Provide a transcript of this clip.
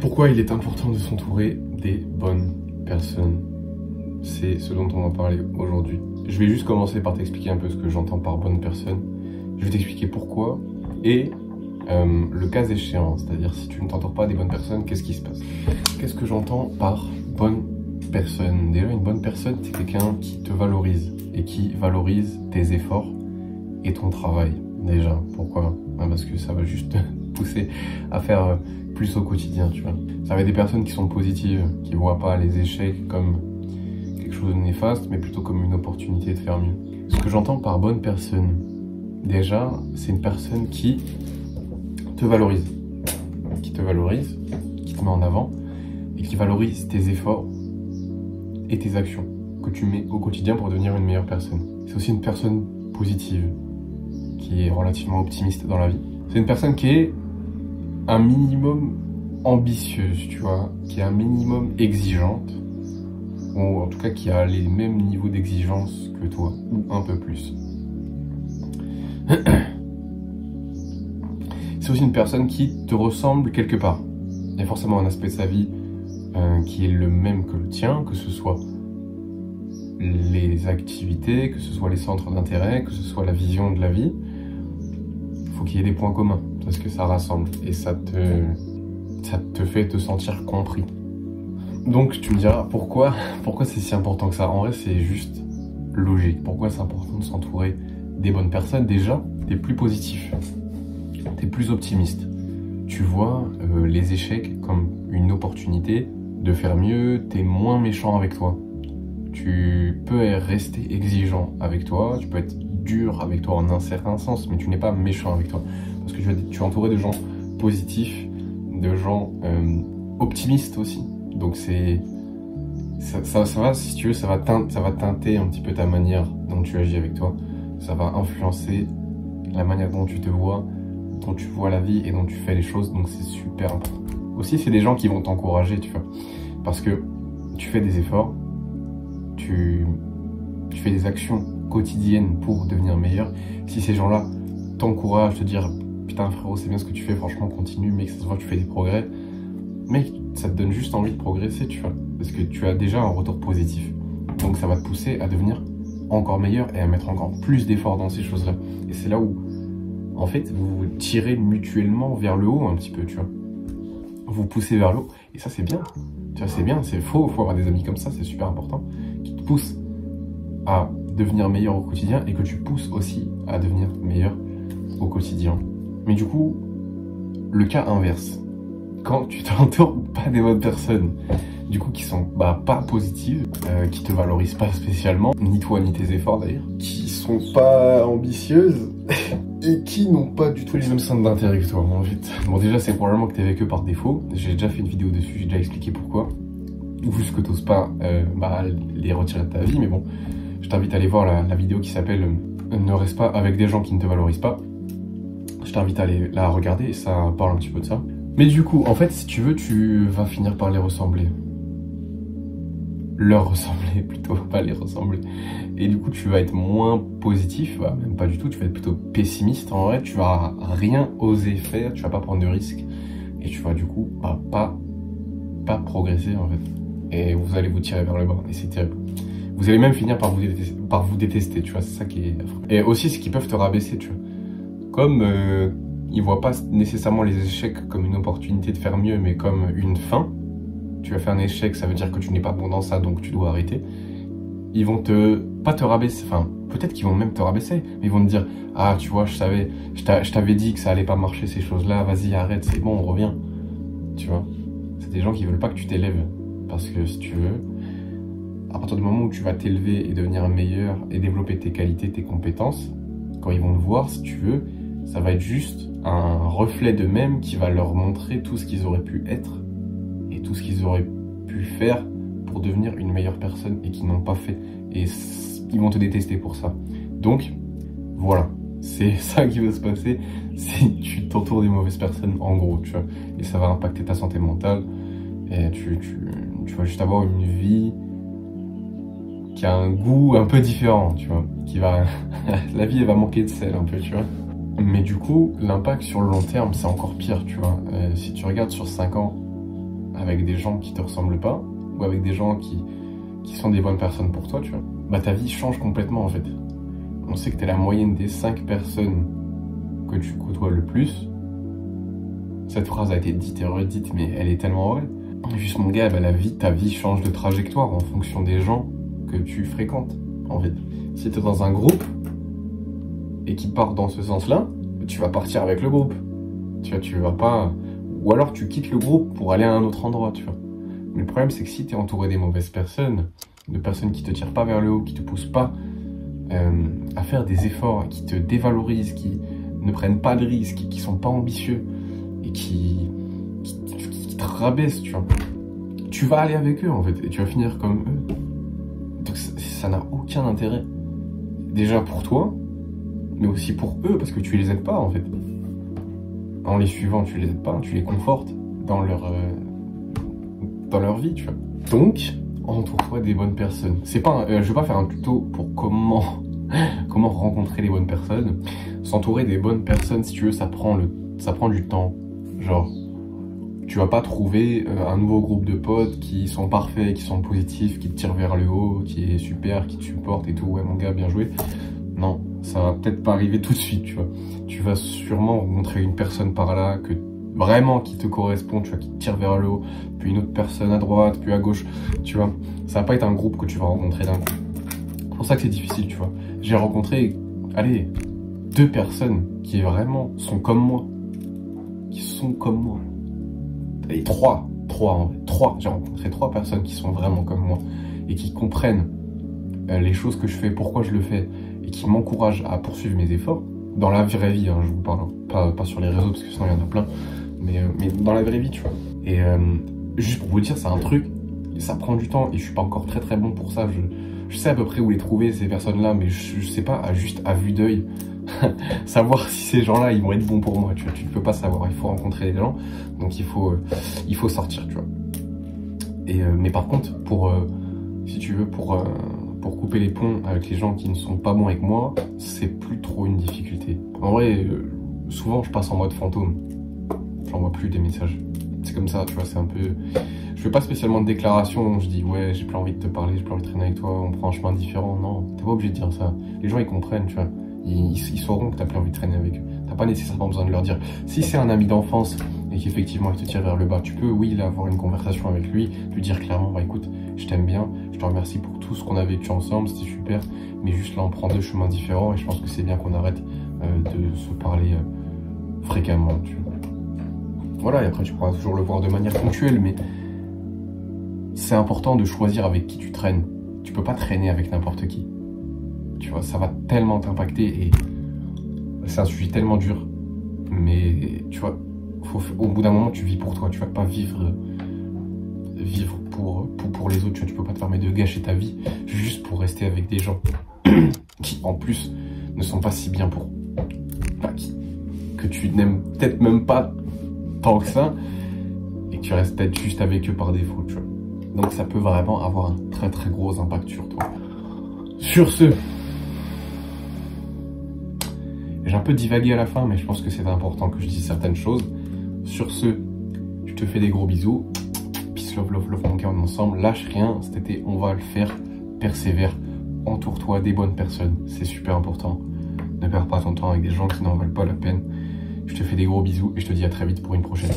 Pourquoi il est important de s'entourer des bonnes personnes? C'est ce dont on va parler aujourd'hui. Je vais juste commencer par t'expliquer un peu ce que j'entends par bonne personne. Je vais t'expliquer pourquoi et le cas échéant, c'est-à-dire si tu ne t'entoures pas des bonnes personnes, qu'est-ce qui se passe? Qu'est-ce que j'entends par bonne personne? Déjà, une bonne personne, c'est quelqu'un qui te valorise et qui valorise tes efforts et ton travail. Déjà, pourquoi? Parce que ça va juste te pousser à faire plus au quotidien, tu vois. Ça va être des personnes qui sont positives, qui voient pas les échecs comme quelque chose de néfaste, mais plutôt comme une opportunité de faire mieux. Ce que j'entends par bonne personne, déjà, c'est une personne qui te valorise, qui te met en avant et qui valorise tes efforts et tes actions que tu mets au quotidien pour devenir une meilleure personne. C'est aussi une personne positive, qui est relativement optimiste dans la vie. C'est une personne qui est un minimum ambitieuse, tu vois, qui est un minimum exigeante, ou en tout cas qui a les mêmes niveaux d'exigence que toi, ou un peu plus. C'est aussi une personne qui te ressemble quelque part. Il y a forcément un aspect de sa vie qui est le même que le tien, que ce soit les activités, que ce soit les centres d'intérêt, que ce soit la vision de la vie. Il faut qu'il y ait des points communs, parce que ça rassemble et ça te fait te sentir compris. Donc tu me diras pourquoi c'est si important que ça. En vrai, c'est juste logique. Pourquoi c'est important de s'entourer des bonnes personnes? Déjà, t'es plus positif, t'es plus optimiste. Tu vois les échecs comme une opportunité de faire mieux, t'es moins méchant avec toi. Tu peux rester exigeant avec toi, tu peux être dur avec toi en un certain sens, mais tu n'es pas méchant avec toi. Parce que tu es entouré de gens positifs, de gens optimistes aussi. Donc ça va, si tu veux, ça va teinter un petit peu ta manière dont tu agis avec toi. Ça va influencer la manière dont tu te vois, dont tu vois la vie et dont tu fais les choses. Donc c'est super important. Aussi, c'est des gens qui vont t'encourager, tu vois. Parce que tu fais des efforts, tu fais des actions quotidiennes pour devenir meilleur. Si ces gens-là t'encouragent, te dire putain frérot, c'est bien ce que tu fais, franchement continue, mec, ça se voit que tu fais des progrès, mec, ça te donne juste envie de progresser, tu vois, parce que tu as déjà un retour positif. Donc ça va te pousser à devenir encore meilleur et à mettre encore plus d'efforts dans ces choses-là. Et c'est là où, en fait, vous vous tirez mutuellement vers le haut un petit peu, tu vois. Vous poussez vers le haut, et ça c'est bien. Tu vois, c'est bien, c'est faux, faut avoir des amis comme ça, c'est super important, qui te poussent à devenir meilleur au quotidien et que tu pousses aussi à devenir meilleur au quotidien. Mais du coup, le cas inverse, quand tu t'entoures pas des bonnes personnes, du coup qui sont pas positives, qui te valorisent pas spécialement, ni toi ni tes efforts d'ailleurs, qui sont pas ambitieuses et qui n'ont pas du tout les mêmes centres d'intérêt que toi en fait. Bon déjà c'est probablement que t'es avec eux par défaut, j'ai déjà fait une vidéo dessus, j'ai déjà expliqué pourquoi, ou juste que t'oses pas les retirer de ta vie, mais bon, je t'invite à aller voir la vidéo qui s'appelle Ne reste pas avec des gens qui ne te valorisent pas. Je t'invite à aller la regarder et ça parle un petit peu de ça. Mais du coup, en fait, si tu veux, tu vas finir par les ressembler. Leur ressembler plutôt, pas les ressembler. Et du coup, tu vas être moins positif, même pas du tout, tu vas être plutôt pessimiste. En vrai, tu vas rien oser faire, tu vas pas prendre de risques. Et tu vas du coup pas progresser en fait. Et vous allez vous tirer vers le bas, et c'est terrible. Vous allez même finir par vous détester, tu vois, c'est ça qui est affreux. Et aussi, c'est qu'ils peuvent te rabaisser, tu vois. Comme ils voient pas nécessairement les échecs comme une opportunité de faire mieux, mais comme une fin. Tu as fait un échec, ça veut dire que tu n'es pas bon dans ça, donc tu dois arrêter. Ils vont pas te rabaisser, enfin, peut-être qu'ils vont même te rabaisser, mais ils vont te dire, ah, tu vois, je t'avais dit que ça allait pas marcher ces choses-là, vas-y, arrête, c'est bon, on revient. Tu vois, c'est des gens qui veulent pas que tu t'élèves, parce que si tu veux, à partir du moment où tu vas t'élever et devenir meilleur et développer tes qualités, tes compétences, quand ils vont le voir, si tu veux, ça va être juste un reflet d'eux-mêmes qui va leur montrer tout ce qu'ils auraient pu être et tout ce qu'ils auraient pu faire pour devenir une meilleure personne et qu'ils n'ont pas fait. Et ils vont te détester pour ça. Donc, voilà. C'est ça qui va se passer si tu t'entoures des mauvaises personnes, en gros, tu vois. Et ça va impacter ta santé mentale. Et tu vas juste avoir une vie qui a un goût un peu différent, tu vois. La vie, elle va manquer de sel un peu, tu vois. Mais du coup, l'impact sur le long terme, c'est encore pire, tu vois. Si tu regardes sur 5 ans avec des gens qui te ressemblent pas, ou avec des gens qui sont des bonnes personnes pour toi, tu vois, bah ta vie change complètement en fait. On sait que t'es la moyenne des 5 personnes que tu côtoies le plus. Cette phrase a été dite et redite, mais elle est tellement vraie. Juste mon gars, bah, ta vie change de trajectoire en fonction des gens que tu fréquentes, en fait. Si t'es dans un groupe et qui part dans ce sens-là, tu vas partir avec le groupe. Tu vois, tu vas pas... Ou alors tu quittes le groupe pour aller à un autre endroit, tu vois. Mais le problème, c'est que si t'es entouré des mauvaises personnes, de personnes qui te tirent pas vers le haut, qui te poussent pas à faire des efforts, qui te dévalorisent, qui ne prennent pas de risques, qui sont pas ambitieux et qui te rabaissent, tu vois. Tu vas aller avec eux, en fait, et tu vas finir comme eux. Donc ça n'a aucun intérêt. Déjà pour toi, mais aussi pour eux, parce que tu les aides pas, en fait. En les suivant, tu les aides pas, tu les confortes dans leur vie, tu vois. Donc, entoure-toi des bonnes personnes. C'est pas, je vais pas faire un tuto pour comment rencontrer les bonnes personnes. S'entourer des bonnes personnes, si tu veux, ça prend du temps. Genre, tu vas pas trouver un nouveau groupe de potes qui sont parfaits, qui sont positifs, qui te tirent vers le haut, qui est super, qui te supporte et tout. Ouais, mon gars, bien joué. Non, ça va peut-être pas arriver tout de suite, tu vois. Tu vas sûrement rencontrer une personne par là que vraiment qui te correspond, tu vois, qui te tire vers le haut, puis une autre personne à droite, puis à gauche, tu vois. Ça va pas être un groupe que tu vas rencontrer d'un coup. C'est pour ça que c'est difficile, tu vois. J'ai rencontré, allez, 2 personnes qui vraiment sont comme moi. Et 3 en fait. 3. J'ai rencontré 3 personnes qui sont vraiment comme moi et qui comprennent les choses que je fais, pourquoi je le fais, et qui m'encouragent à poursuivre mes efforts. Dans la vraie vie, hein, je vous parle, pas sur les réseaux, parce que sinon il y en a plein, mais dans la vraie vie, tu vois. Et juste pour vous dire, c'est un truc, ça prend du temps, et je suis pas encore très très bon pour ça. Je sais à peu près où les trouver, ces personnes-là, mais je sais pas, juste à vue d'œil, savoir si ces gens-là, ils vont être bons pour moi, tu vois. Tu ne peux pas savoir, il faut rencontrer les gens, donc il faut sortir, tu vois. Et, mais par contre, si tu veux, pour couper les ponts avec les gens qui ne sont pas bons avec moi, c'est plus trop une difficulté. En vrai, souvent je passe en mode fantôme. J'envoie plus des messages. C'est comme ça, tu vois, c'est un peu... Je fais pas spécialement de déclaration, je dis ouais, j'ai plus envie de te parler, j'ai plus envie de traîner avec toi, on prend un chemin différent. Non, t'es pas obligé de dire ça. Les gens ils comprennent, tu vois. Ils sauront que t'as plus envie de traîner avec eux. T'as pas nécessairement besoin de leur dire. Si c'est un ami d'enfance et qu'effectivement il te tire vers le bas, tu peux, oui, là, avoir une conversation avec lui, lui dire clairement, bah écoute, je t'aime bien, je te remercie pour tout ce qu'on a vécu ensemble, c'était super, mais juste là on prend 2 chemins différents et je pense que c'est bien qu'on arrête de se parler fréquemment, tu vois. Voilà, et après tu pourras toujours le voir de manière ponctuelle, mais c'est important de choisir avec qui tu traînes. Tu peux pas traîner avec n'importe qui. Tu vois, ça va tellement t'impacter et c'est un sujet tellement dur. Mais tu vois, au bout d'un moment, tu vis pour toi. Tu vas pas vivre pour les autres. Tu peux pas te permettre de gâcher ta vie juste pour rester avec des gens qui, en plus, ne sont pas si bien pour... Enfin, que tu n'aimes peut-être même pas tant que ça et que tu restes peut-être juste avec eux par défaut, tu vois. Donc ça peut vraiment avoir un très très gros impact sur toi. Sur ce, j'ai un peu divagué à la fin, mais je pense que c'est important que je dise certaines choses. Sur ce, je te fais des gros bisous. Peace, love, love, love, mon cœur, on est ensemble. Lâche rien, cet été, on va le faire. Persévère, entoure-toi des bonnes personnes, c'est super important. Ne perds pas ton temps avec des gens qui n'en valent pas la peine. Je te fais des gros bisous et je te dis à très vite pour une prochaine.